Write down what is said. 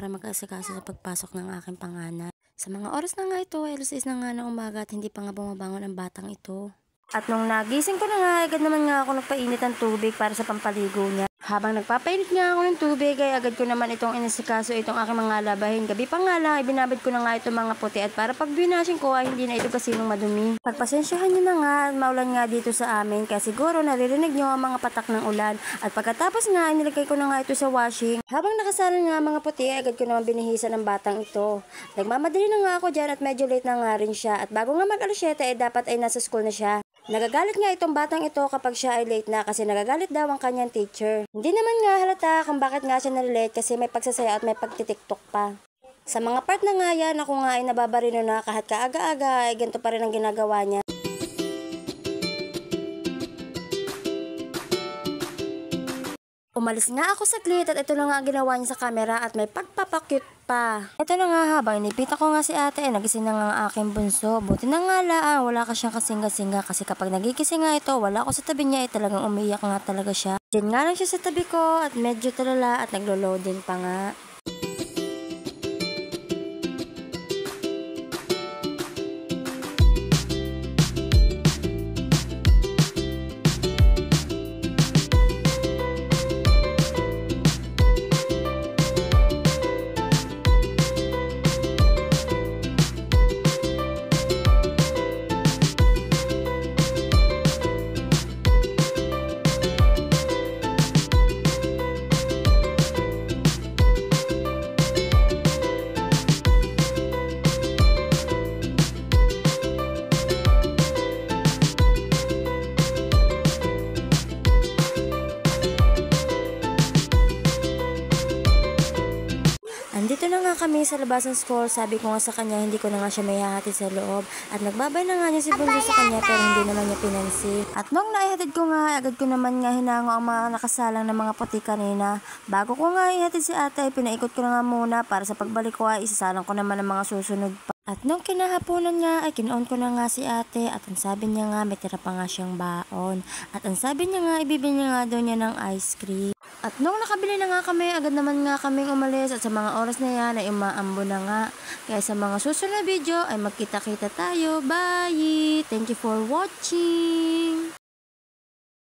para mag-asikaso sa pagpasok ng aking panganay. Sa mga oras na nga ito ay 6 na nga ng umaga at hindi pa nga bumabangon ang batang ito. At nung nagising ko na nga, agad naman nga ako nagpainit ng tubig para sa pampaligo niya. Habang nagpapainit nga ako ng tubig, ay agad ko naman itong inasikaso itong aking mga labahin. Gabi pa nga lang, ibinabad ko na nga itong mga puti at para pag binashing ko ay hindi na ito kasinong madumi. Pagpasensyahan nyo na nga, maulan nga dito sa amin kaya siguro naririnig nyo ang mga patak ng ulan. At pagkatapos nga, nilagay ko na nga ito sa washing. Habang nakasalon nga mga puti, ay agad ko naman binihisan ng batang ito. Nagmamadali na nga ako dyan at medyo late na nga rin siya. At bago nga mag-alas 7 ay dapat ay nasa school na siya. Nagagalit nga itong batang ito kapag siya ay late na kasi nagagalit daw ang kanyang teacher. Hindi naman nga halata kung bakit nga siya nalilate kasi may pagsasaya at may pagtitiktok pa. Sa mga part na nga yan, ako nga ay nababarino na kahit kaaga-aga ay ganito pa rin ang ginagawa niya. Umalis nga ako saglit at ito na nga ang ginawa niya sa camera at may pagpapakyut pa. Ito na nga habang inipita ko nga si ate ay nagising na nga ang aking bunso. Buti na nga laan, wala ka siyang kasinga-singa kasi kapag nagigising nga ito, wala ako sa tabi niya ay talagang umiyak nga talaga siya. Diyan nga lang siya sa tabi ko at medyo talala at naglo-loading pa nga. Andito na nga kami sa labas ng school. Sabi ko nga sa kanya, hindi ko na nga siya may hahatid sa loob. At nagbabay na nga niya si Bunso sa kanya pero hindi naman niya pinansin. At nung naihatid ko nga, agad ko naman nga hinango ang mga nakasalang na mga puti kanina. Bago ko nga ihatid si ate, pinaikot ko na nga muna para sa pagbalik ko ay isasalang ko naman ang mga susunod pa. At nung kinahaponan nga ay kinoon ko na nga si ate at ang sabi niya nga may tira pa nga siyang baon. At ang sabi niya nga ibibili niya nga daw niya ng ice cream. At nung nakabili na nga kami, agad naman nga kaming umalis at sa mga oras na yan ay umaambo na nga. Kaya sa mga susunod na video ay magkita-kita tayo. Bye! Thank you for watching!